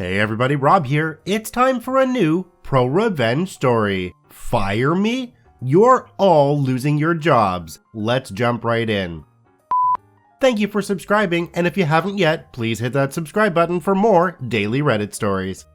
Hey everybody, Rob here. It's time for a new ProRevenge story. Fire me? You're all losing your jobs. Let's jump right in. Thank you for subscribing, and if you haven't yet, please hit that subscribe button for more daily Reddit stories.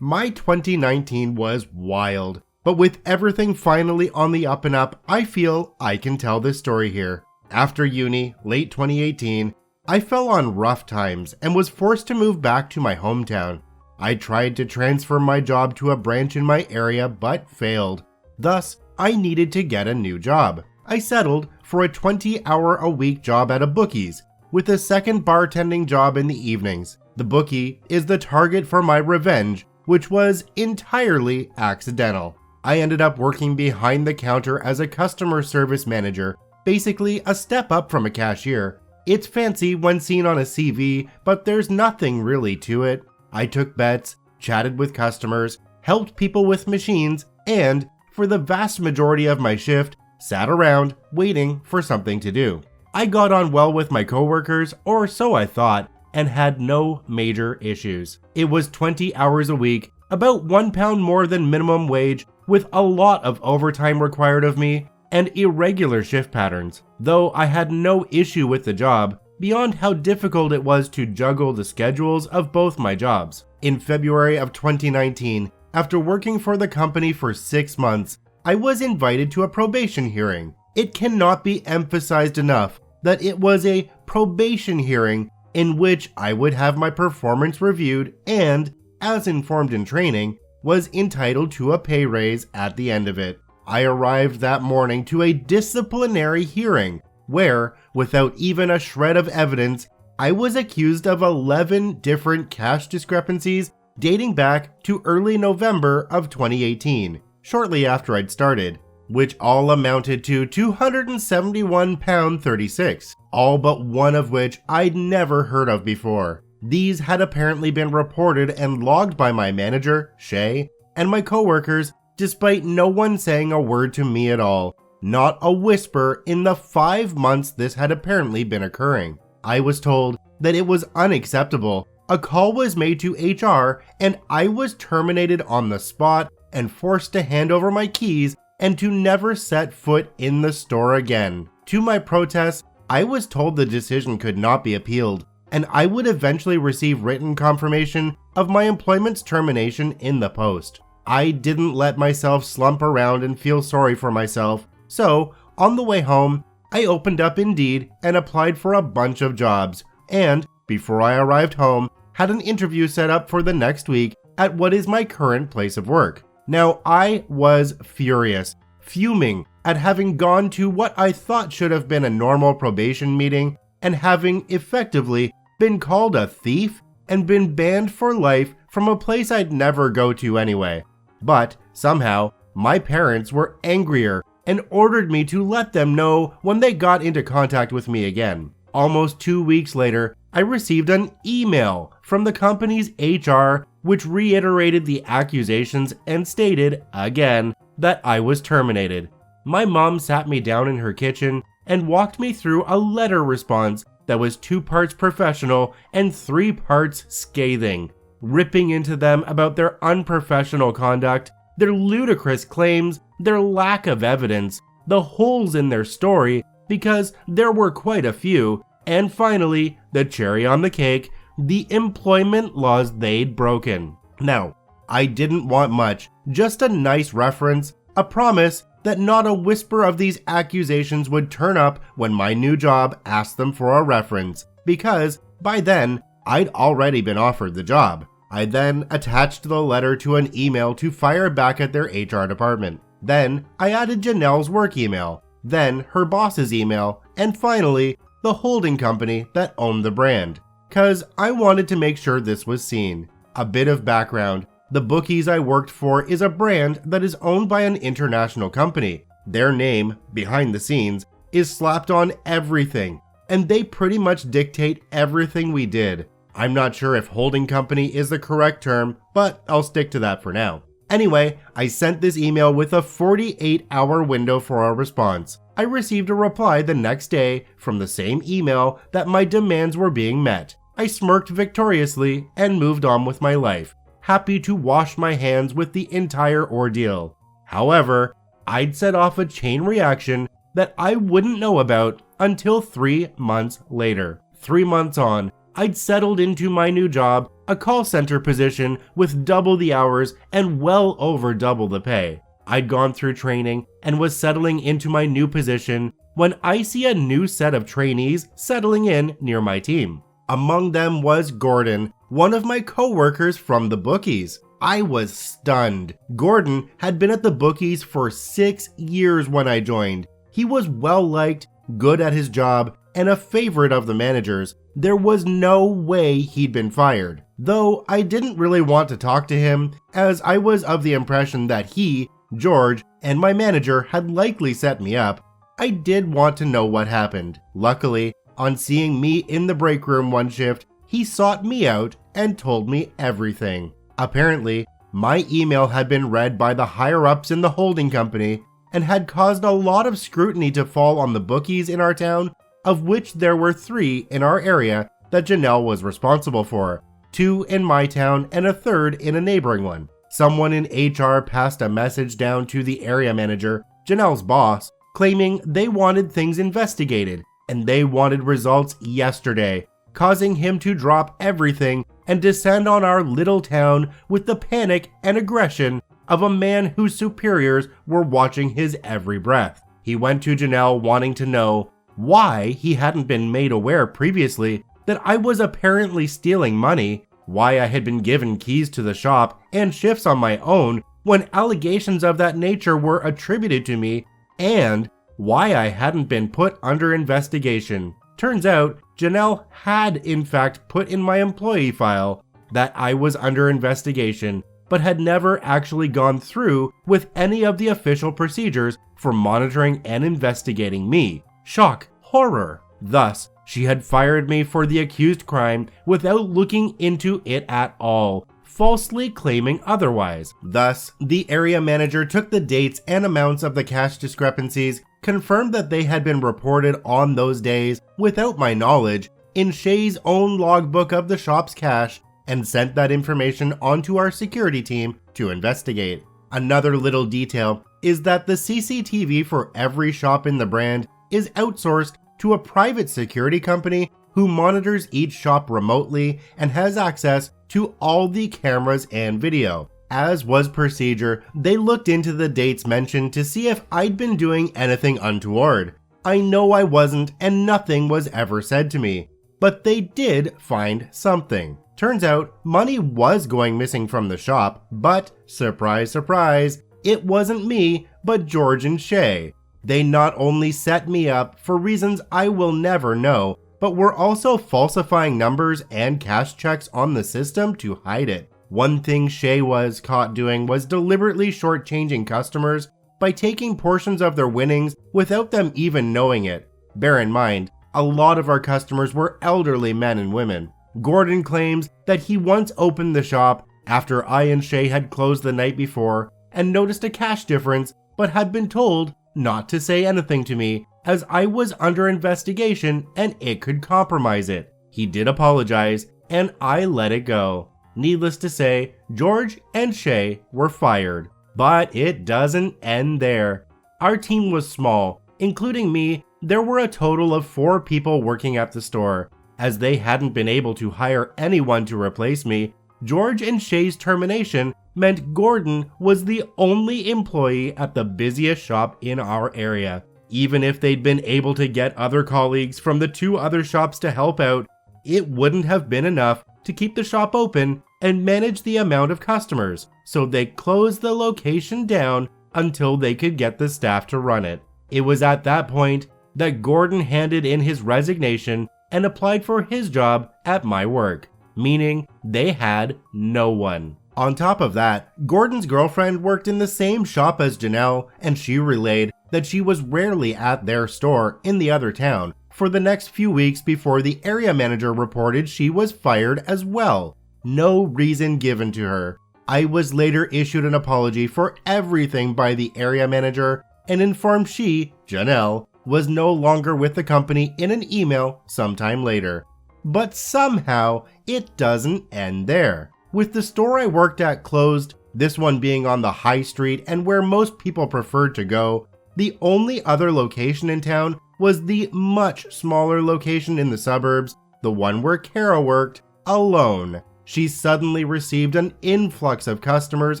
My 2019 was wild, but with everything finally on the up and up, I feel I can tell this story here. After uni, late 2018, I fell on rough times and was forced to move back to my hometown. I tried to transfer my job to a branch in my area but failed. Thus, I needed to get a new job. I settled for a 20-hour-a-week job at a Bookie's, with a second bartending job in the evenings. The bookie is the target for my revenge, which was entirely accidental. I ended up working behind the counter as a customer service manager, basically a step up from a cashier. It's fancy when seen on a CV, but there's nothing really to it. I took bets, chatted with customers, helped people with machines, and, for the vast majority of my shift, sat around waiting for something to do. I got on well with my coworkers, or so I thought, and had no major issues. It was 20 hours a week, about £1 more than minimum wage, with a lot of overtime required of me, and irregular shift patterns. Though I had no issue with the job, beyond how difficult it was to juggle the schedules of both my jobs. In February of 2019, after working for the company for 6 months, I was invited to a probation hearing. It cannot be emphasized enough that it was a probation hearing in which I would have my performance reviewed and, as informed in training, was entitled to a pay raise at the end of it. I arrived that morning to a disciplinary hearing where, without even a shred of evidence, I was accused of 11 different cash discrepancies dating back to early November of 2018, shortly after I'd started, which all amounted to £271.36, all but one of which I'd never heard of before. These had apparently been reported and logged by my manager, Shay, and my coworkers, despite no one saying a word to me at all. Not a whisper in the 5 months this had apparently been occurring. I was told that it was unacceptable. A call was made to HR and I was terminated on the spot and forced to hand over my keys and to never set foot in the store again. To my protest, I was told the decision could not be appealed and I would eventually receive written confirmation of my employment's termination in the post. I didn't let myself slump around and feel sorry for myself, so on the way home, I opened up Indeed and applied for a bunch of jobs, and before I arrived home, had an interview set up for the next week at what is my current place of work. Now, I was furious, fuming at having gone to what I thought should have been a normal probation meeting and having effectively been called a thief and been banned for life from a place I'd never go to anyway. But somehow, my parents were angrier and ordered me to let them know when they got into contact with me again. Almost 2 weeks later, I received an email from the company's HR which reiterated the accusations and stated, again, that I was terminated. My mom sat me down in her kitchen and walked me through a letter response that was 2 parts professional and 3 parts scathing, ripping into them about their unprofessional conduct, their ludicrous claims, their lack of evidence, the holes in their story, because there were quite a few, and finally, the cherry on the cake, the employment laws they'd broken. Now, I didn't want much, just a nice reference, a promise that not a whisper of these accusations would turn up when my new job asked them for a reference, because by then, I'd already been offered the job. I then attached the letter to an email to fire back at their HR department. Then I added Janelle's work email, then her boss's email, and finally, the holding company that owned the brand. Cause I wanted to make sure this was seen. A bit of background, the Bookies I worked for is a brand that is owned by an international company. Their name, behind the scenes, is slapped on everything, and they pretty much dictate everything we did. I'm not sure if holding company is the correct term, but I'll stick to that for now. Anyway, I sent this email with a 48-hour window for a response. I received a reply the next day from the same email that my demands were being met. I smirked victoriously and moved on with my life, happy to wash my hands with the entire ordeal. However, I'd set off a chain reaction that I wouldn't know about until 3 months later. 3 months on, I'd settled into my new job, a call center position with double the hours and well over double the pay. I'd gone through training and was settling into my new position when I see a new set of trainees settling in near my team. Among them was Gordon, one of my co-workers from the bookies. I was stunned. Gordon had been at the bookies for 6 years when I joined. He was well liked, good at his job, and a favorite of the managers. There was no way he'd been fired. Though I didn't really want to talk to him, as I was of the impression that he, George, and my manager had likely set me up, I did want to know what happened. Luckily, on seeing me in the break room one shift, he sought me out and told me everything. Apparently, my email had been read by the higher-ups in the holding company and had caused a lot of scrutiny to fall on the bookies in our town, of which there were 3 in our area that Janelle was responsible for, 2 in my town and a 3rd in a neighboring one. Someone in HR passed a message down to the area manager, Janelle's boss, claiming they wanted things investigated and they wanted results yesterday, causing him to drop everything and descend on our little town with the panic and aggression of a man whose superiors were watching his every breath. He went to Janelle wanting to know why he hadn't been made aware previously that I was apparently stealing money, why I had been given keys to the shop and shifts on my own when allegations of that nature were attributed to me, and why I hadn't been put under investigation. Turns out, Janelle had in fact put in my employee file that I was under investigation, but had never actually gone through with any of the official procedures for monitoring and investigating me. Shock, horror. Thus, she had fired me for the accused crime without looking into it at all, falsely claiming otherwise. Thus, the area manager took the dates and amounts of the cash discrepancies, confirmed that they had been reported on those days without my knowledge in Shay's own logbook of the shop's cash, and sent that information onto our security team to investigate. Another little detail is that the CCTV for every shop in the brand is outsourced to a private security company who monitors each shop remotely and has access to all the cameras and video. As was procedure, they looked into the dates mentioned to see if I'd been doing anything untoward. I know I wasn't, and nothing was ever said to me, but they did find something. Turns out, money was going missing from the shop, but surprise, surprise, it wasn't me, but George and Shay. They not only set me up for reasons I will never know, but were also falsifying numbers and cash checks on the system to hide it. One thing Shay was caught doing was deliberately shortchanging customers by taking portions of their winnings without them even knowing it. Bear in mind, a lot of our customers were elderly men and women. Gordon claims that he once opened the shop after I and Shay had closed the night before and noticed a cash difference, but had been told not to say anything to me as I was under investigation and it could compromise it. He did apologize and I let it go. Needless to say, George and Shay were fired. But it doesn't end there. Our team was small. Including me, there were a total of 4 people working at the store. As they hadn't been able to hire anyone to replace me, George and Shay's termination meant Gordon was the only employee at the busiest shop in our area. Even if they'd been able to get other colleagues from the 2 other shops to help out, it wouldn't have been enough to keep the shop open and manage the amount of customers, so they closed the location down until they could get the staff to run it. It was at that point that Gordon handed in his resignation and applied for his job at my work, meaning they had no one. On top of that, Gordon's girlfriend worked in the same shop as Janelle, and she relayed that she was rarely at their store in the other town for the next few weeks before the area manager reported she was fired as well. No reason given to her. I was later issued an apology for everything by the area manager and informed she, Janelle, was no longer with the company in an email sometime later. But somehow, it doesn't end there. With the store I worked at closed, this one being on the high street and where most people preferred to go, the only other location in town was the much smaller location in the suburbs, the one where Kara worked, alone. She suddenly received an influx of customers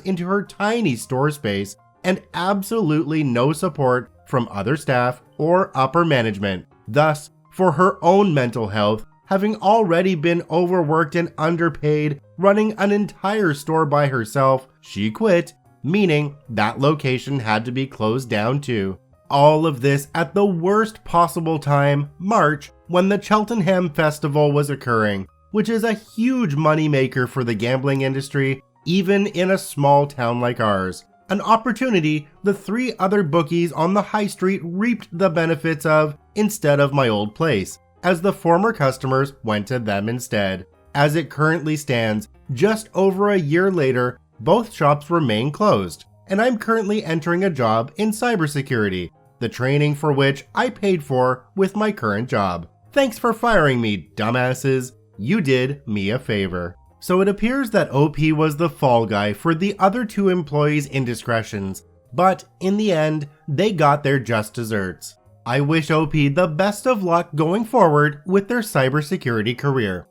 into her tiny store space and absolutely no support from other staff or upper management. Thus, for her own mental health, having already been overworked and underpaid, running an entire store by herself, she quit, meaning that location had to be closed down too. All of this at the worst possible time, March, when the Cheltenham Festival was occurring, which is a huge moneymaker for the gambling industry, even in a small town like ours. An opportunity the 3 other bookies on the high street reaped the benefits of instead of my old place, as the former customers went to them instead. As it currently stands, just over a year later, both shops remain closed, and I'm currently entering a job in cybersecurity, the training for which I paid for with my current job. Thanks for firing me, dumbasses. You did me a favor. So it appears that OP was the fall guy for the other 2 employees' indiscretions, but in the end, they got their just desserts. I wish OP the best of luck going forward with their cybersecurity career.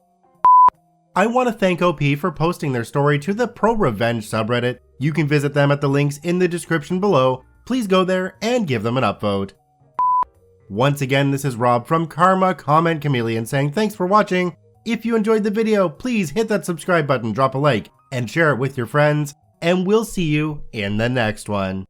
I want to thank OP for posting their story to the ProRevenge subreddit. You can visit them at the links in the description below. Please go there and give them an upvote. Once again, this is Rob from Karma Comment Chameleon saying thanks for watching. If you enjoyed the video, please hit that subscribe button, drop a like, and share it with your friends, and we'll see you in the next one.